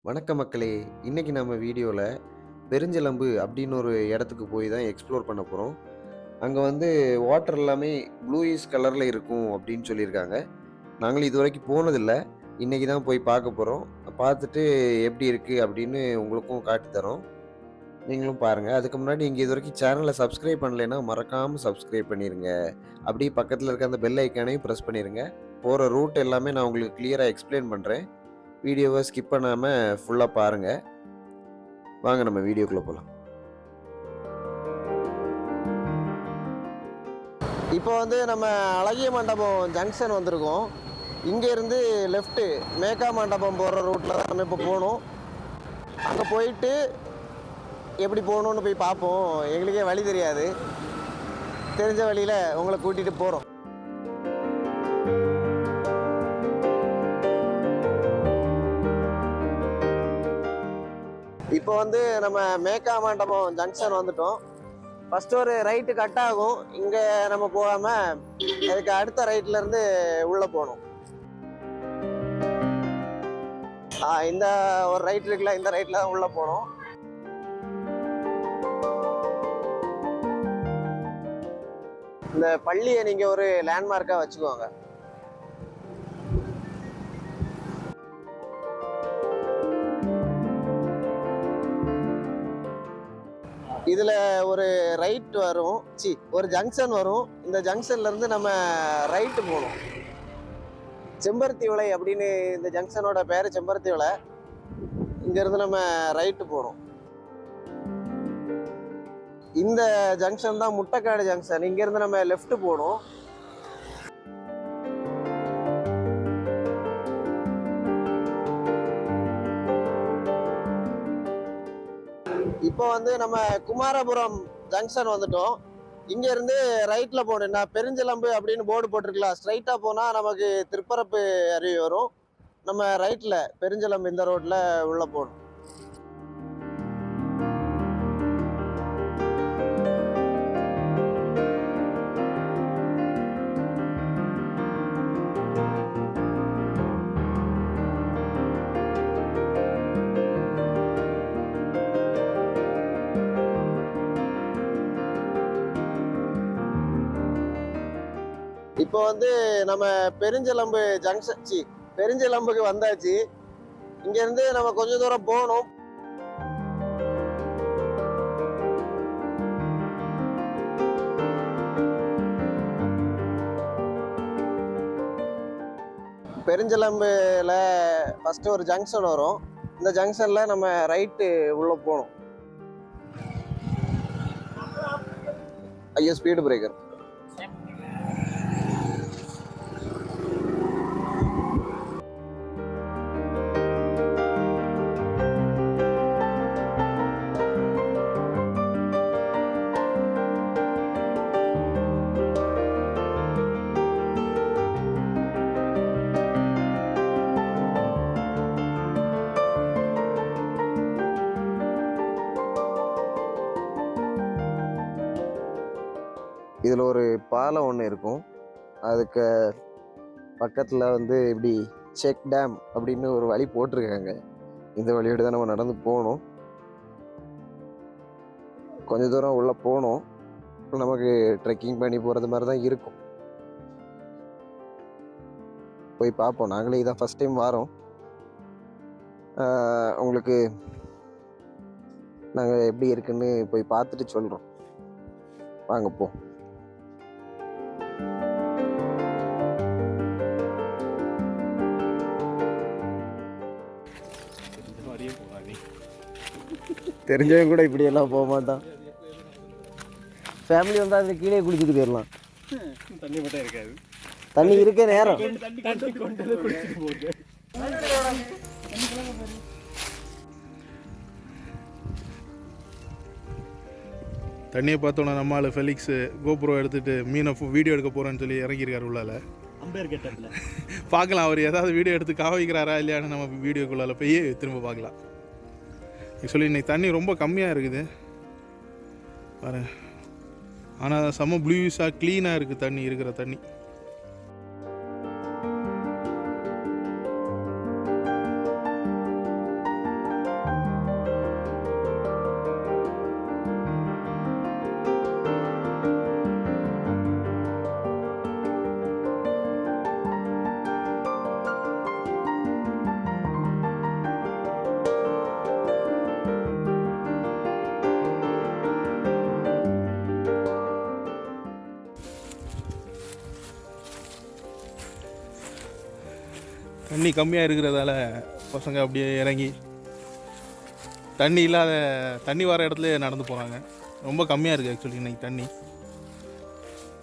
வணக்கம் மக்களே! இன்னைக்கு நம்ம வீடியோல பெருஞ்சிலம்பு அப்படின்னு ஒரு இடத்துக்கு போய் தான் எக்ஸ்ப்ளோர் பண்ண போறோம். அங்க வந்து வாட்டர் எல்லாமே ப்ளூயிஷ் கலர்ல இருக்கும் அப்படின்னு சொல்லியிருக்காங்க. நாங்களும் இதுவரைக்கும் போனதில்ல. இன்னைக்கு தான் போய் பார்க்க போறோம். பார்த்துட்டு எப்படி இருக்கு அப்படின்னு உங்களுக்கும் காட்டி தர்றோம். நீங்களும் பாருங்க. அதுக்கு முன்னாடி நீங்க இதுவரைக்கும் சேனல சப்ஸ்கிரைப் பண்ணலைன்னா மறக்காம சப்ஸ்கிரைப் பண்ணிருங்க. அப்படியே பக்கத்துல இருக்க அந்த பெல் ஐகானையும் பிரஸ் பண்ணிருங்க. போற ரூட் எல்லாமே நான் உங்களுக்கு கிளியரா எக்ஸ்பிளைன் பண்றேன். வீடியோவ ஸ்கிப் பண்ணாம ஃபுல்லா பாருங்க. வாங்க நம்ம வீடியோக்குள்ள போலாம். இப்போ வந்து நம்ம அழகிய மண்டபம் ஜங்ஷன் வந்திருக்கோம். இங்கேருந்து லெஃப்ட்டு மேக்கா மண்டபம் போகிற ரூட்டில் தான் நம்ம இப்போ போகணும். அங்கே போயிட்டு எப்படி போகணுன்னு போய் பார்ப்போம். எங்களுக்கே வழி தெரியாது. தெரிஞ்ச வழியில் உங்களை கூட்டிகிட்டு போகிறோம். இப்போ வந்து நம்ம மேக்கா மண்டபம் ஜங்ஷன் வந்துட்டோம். ஃபர்ஸ்ட் ஒரு ரைட்டு கட் ஆகும். இங்கே நம்ம போகாமல் அதுக்கு அடுத்த ரைட்ல இருந்து உள்ளே போகணும். இந்த ஒரு ரைட் இருக்குல்ல, இந்த ரைட்ல தான் உள்ளே போகணும். இந்த பள்ளியை நீங்கள் ஒரு லேண்ட்மார்க்காக வச்சுக்கோங்க. இதில் ஒரு ரைட் வரும், ஒரு ஜங்ஷன் வரும். இந்த ஜங்ஷன்ல இருந்து நம்ம ரைட்டு போகணும். செம்பருத்தி விளை அப்படின்னு இந்த ஜங்ஷனோட பேர் செம்பருத்தி விளை. இங்கேருந்து நம்ம ரைட்டு போகணும். இந்த ஜங்ஷன் தான் முட்டைக்காடு ஜங்ஷன். இங்கேருந்து நம்ம லெஃப்ட் போகணும். இப்போ வந்து நம்ம குமாரபுரம் ஜங்ஷன் வந்துட்டோம். இங்க இருந்து ரைட்ல போனோம்னா பெருஞ்சிலம்பு அப்படின்னு போர்டு போட்டிருக்கலாம். ஸ்ட்ரைட்டா போனா நமக்கு திருப்பரப்பு அருவி வரும். நம்ம ரைட்ல பெருஞ்சிலம்பு இந்த ரோட்ல உள்ள போகணும். இப்போ வந்து நம்ம பெருஞ்சிலம்பு ஜங்ஷன் பெருஞ்சிலம்புக்கு வந்தாச்சு. இங்க இருந்து நம்ம கொஞ்ச தூரம் போகணும். பெருஞ்சிலம்புல ஃபர்ஸ்ட் ஒரு ஜங்ஷன் வரும். இந்த ஜங்ஷன்ல நம்ம ரைட்டு உள்ள போகணும். ஐயோ, ஸ்பீடு பிரேக்கர். இதில் ஒரு பாலம் ஒன்று இருக்கும். அதுக்கு பக்கத்தில் வந்து இப்படி செக்டேம் அப்படின்னு ஒரு வழி போட்டிருக்காங்க. இந்த வழியோடு தான் நம்ம நடந்து போகணும். கொஞ்ச தூரம் உள்ளே போகணும். நமக்கு ட்ரெக்கிங் பண்ணி போகிறது மாதிரி தான் இருக்கும். போய் பார்ப்போம். நாங்களே இதான் ஃபஸ்ட் டைம் வரோம். உங்களுக்கு நாங்கள் எப்படி இருக்குன்னு போய் பார்த்துட்டு சொல்கிறோம். வாங்க போ. தெரிஞ்சவங்க கூட இப்படி எல்லாம் போக மாட்டான். ஃபேமிலி வந்தால் அதில் கீழே குளிச்சுட்டு போயிடலாம். தண்ணி மட்டும் இருக்காது. தண்ணி இருக்க நேரம் தண்ணியை பார்த்தோன்னா நம்மளால் ஃபெலிக்ஸு கோப்ரோ எடுத்துகிட்டு மீனை வீடியோ எடுக்க போகிறேன்னு சொல்லி இறங்கியிருக்காரு உள்ளால. பார்க்கலாம் அவர் ஏதாவது வீடியோ எடுத்து காவிக்கிறாரா இல்லையான்னு நம்ம வீடியோக்குள்ளால போய் திரும்ப பார்க்கலாம். ஆக்சுவலி இன்றைக்கி தண்ணி ரொம்ப கம்மியாக இருக்குது பாரு. ஆனால் செம்ம ப்ளூயிஷாக க்ளீனாக இருக்குது தண்ணி, இருக்கிற தண்ணி. தண்ணி கம்மியாக இருக்கிறதால பசங்க அப்படியே இறங்கி தண்ணி இல்லாத தண்ணி வர இடத்துல நடந்து போகிறாங்க. ரொம்ப கம்மியாக இருக்குது ஆக்சுவலி இன்றைக்கி தண்ணி.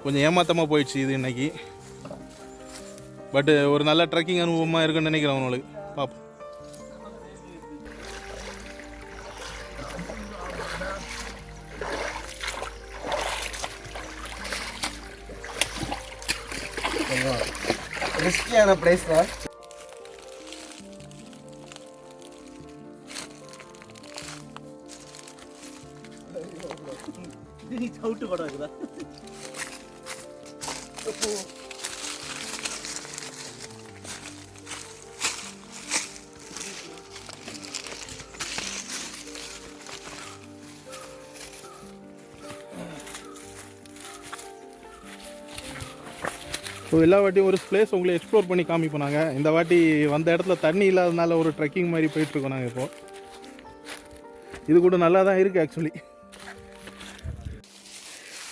கொஞ்சம் ஏமாத்தமாக போயிடுச்சு இது இன்றைக்கி. பட்டு ஒரு நல்ல ட்ரெக்கிங் அனுபவமாக இருக்குன்னு நினைக்கிறேன் அவங்களுக்கு. பார்ப்போம். ரிஸ்கியான பிளேஸ் தான். சவுட்டு படம் இருக்குதா? ஸோ எல்லா வாட்டியும் ஒரு பிளேஸ் உங்களை எக்ஸ்ப்ளோர் பண்ணி காமிப்போம் நாங்கள். இந்த வாட்டி வந்த இடத்துல தண்ணி இல்லாதனால ஒரு ட்ரெக்கிங் மாதிரி போயிட்டுருக்கோம் நாங்கள். இப்போது இது கூட நல்லா தான் இருக்குது ஆக்சுவலி.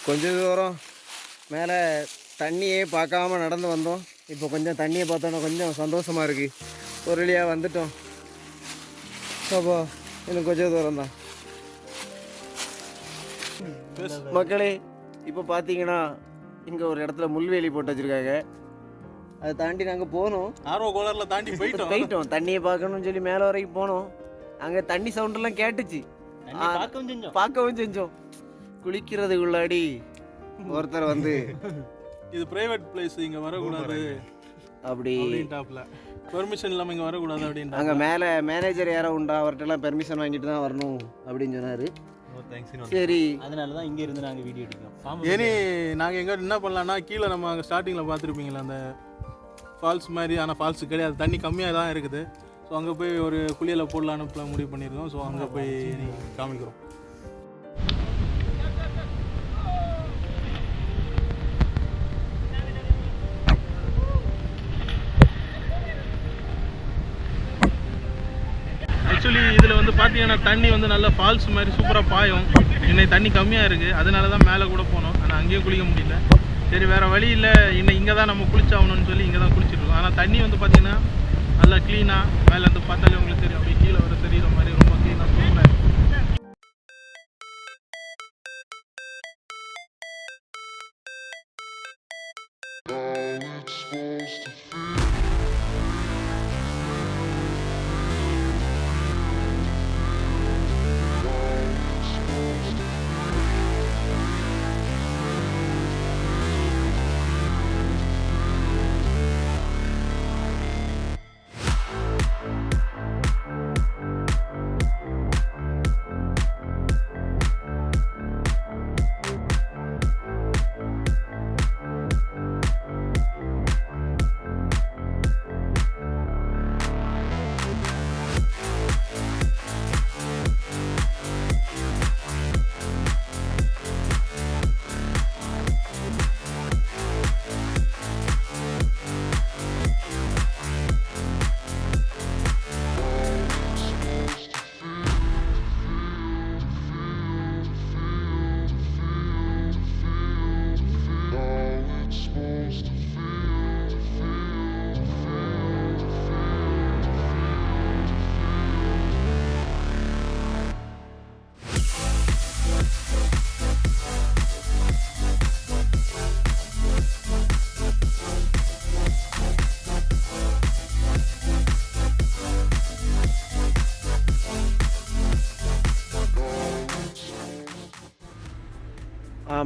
கொஞ்சம் தூரம் மேலே தண்ணியே பார்க்காம நடந்து வந்தோம். இப்போ கொஞ்சம் தண்ணியை பார்த்தோன்னா கொஞ்சம் சந்தோஷமாக இருக்குது. ஒரு வழியாக வந்துட்டோம். அப்போ இன்னும் கொஞ்சம் தூரம் தான் மக்களே. இப்போ பார்த்தீங்கன்னா இங்கே ஒரு இடத்துல முள்வேலி போட்டு வச்சுருக்காங்க. அதை தாண்டி நாங்கள் போனோம். ஆர்வ கோளரில் தாண்டி போயிட்டோம். தண்ணியை பார்க்கணும்னு சொல்லி மேலே வரைக்கும் போனோம். அங்கே தண்ணி சவுண்டெல்லாம் கேட்டுச்சு. பார்க்கவும் செஞ்சோம். குளிக்கிறதுக்கு உள்ளாடி ஒருத்தர் வந்து இது பிரைவேட் பிளேஸ், இங்கே வரக்கூடாது அப்படி டாப்ல பெர்மிஷன் இல்லாமல் இங்கே வரக்கூடாது அப்படின்னு. அங்கே மேலே மேனேஜர் யாரோ உண்டா, அவர்கிட்டலாம் பெர்மிஷன் வாங்கிட்டு தான் வரணும் அப்படின்னு சொன்னார். சரி, அதனால தான் இங்கே இருந்து நாங்கள் வீடியோ எடுக்கிறோம். ஏனி நாங்கள் எங்கே என்ன பண்ணலான்னா, கீழே நம்ம அங்கே ஸ்டார்டிங்கில் பார்த்துருப்பீங்களா அந்த ஃபால்ஸ் மாதிரி. ஆனால் ஃபால்ஸு கிடையாது, தண்ணி கம்மியாக தான் இருக்குது. ஸோ அங்கே போய் ஒரு குளியலை போடலான்னு முடிவு பண்ணியிருக்கோம். ஸோ அங்கே போய் காமிக்கிறோம். ஆக்சுவலி இதில் வந்து பார்த்தீங்கன்னா தண்ணி வந்து நல்ல ஃபால்ஸ் மாதிரி சூப்பராக பாயும். இன்னைக்கு தண்ணி கம்மியாக இருக்குது, அதனால தான் மேலே கூட போனோம். ஆனால் அங்கேயும் குளிக்க முடியல. சரி, வேறு வழி இல்லை, இங்கே தான் நம்ம குளிச்சாகணும்னு சொல்லி இங்கே தான் குளிச்சுட்ருக்கோம். ஆனால் தண்ணி வந்து பார்த்தீங்கன்னா நல்லா க்ளீனாக, மேலேருந்து பார்த்தாலே உங்களுக்கு தெரியும், அப்படியே கீழே வர தெரியுற மாதிரி ரொம்ப க்ளீனாக சூப்பராக இருக்குது.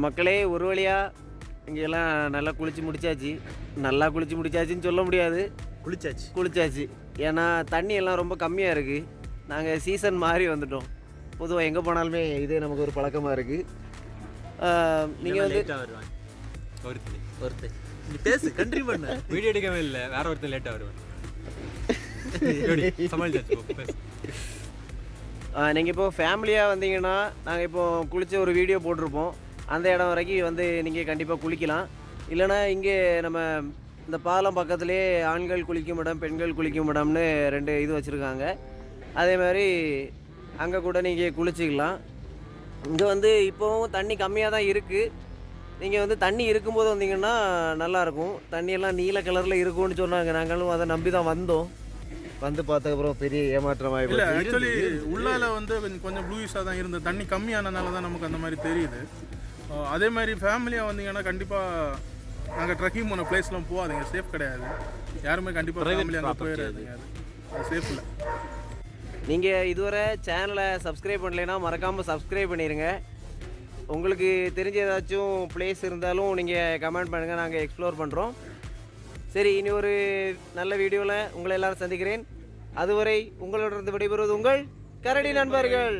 மக்களே, ஒரு வழியாக இங்கெல்லாம் நல்லா குளித்து முடிச்சாச்சுன்னு சொல்ல முடியாது. குளிச்சாச்சு. ஏன்னா தண்ணி எல்லாம் ரொம்ப கம்மியாக இருக்குது. நாங்கள் சீசன் மாறி வந்துட்டோம். பொதுவாக எங்கே போனாலுமே இதே நமக்கு ஒரு பழக்கமாக இருக்குது. நீங்கள் வந்து ஒருத்தர் நீ பேசு, கண்ட்ரி பண்ண வீடியோ எடுக்கவே இல்லை, வேற ஒருத்தர் லேட்டாக வருவேன். நீங்கள் இப்போ ஃபேமிலியாக வந்தீங்கன்னா நாங்கள் இப்போ குளித்த ஒரு வீடியோ போட்டிருப்போம். அந்த இடம் வரைக்கும் வந்து நீங்கள் கண்டிப்பாக குளிக்கலாம். இல்லைனா இங்கே நம்ம இந்த பாலம் பக்கத்துலேயே ஆண்கள் குளிக்கும் இடம், பெண்கள் குளிக்கும் இடம்னு 2 இது வச்சுருக்காங்க. அதே மாதிரி அங்கே கூட நீங்கள் குளிச்சிக்கலாம். இங்கே வந்து இப்போவும் தண்ணி கம்மியாக தான் இருக்குது. நீங்கள் வந்து தண்ணி இருக்கும்போது வந்தீங்கன்னா நல்லாயிருக்கும். தண்ணியெல்லாம் நீல கலரில் இருக்கும்னு சொன்னாங்க. நாங்களும் அதை நம்பி தான் வந்தோம். வந்து பார்த்ததுக்கப்புறம் பெரிய ஏமாற்றம் இல்லை ஆகிடுச்சு. ஆக்சுவலி உள்ளால வந்து கொஞ்சம் ப்ளூயிஸாக தான் இருந்தது. தண்ணி கம்மியானனால தான் நமக்கு அந்த மாதிரி தெரியுது. அதே மாதிரி ஃபேமிலியாக வந்தீங்கன்னா கண்டிப்பாக நாங்கள் ட்ரெக்கிங் போன பிளேஸ்லாம் போகாதீங்க, சேஃப் கிடையாது. யாருமே கண்டிப்பாக ஃபேமிலி அங்கே போயிடாதீங்க, அது சேஃப் இல்லை. நீங்கள் இதுவரை சேனலை சப்ஸ்கிரைப் பண்ணலைன்னா மறக்காமல் சப்ஸ்கிரைப் பண்ணிடுங்க. உங்களுக்கு தெரிஞ்ச ஏதாச்சும் பிளேஸ் இருந்தாலும் நீங்கள் கமெண்ட் பண்ணுங்கள், நாங்கள் எக்ஸ்ப்ளோர் பண்ணுறோம். சரி, இனி ஒரு நல்ல வீடியோவில் உங்களை எல்லாரும் சந்திக்கிறேன். அதுவரை உங்களிடமிருந்து விடைபெறுவது உங்கள் கரடி நண்பர்கள்.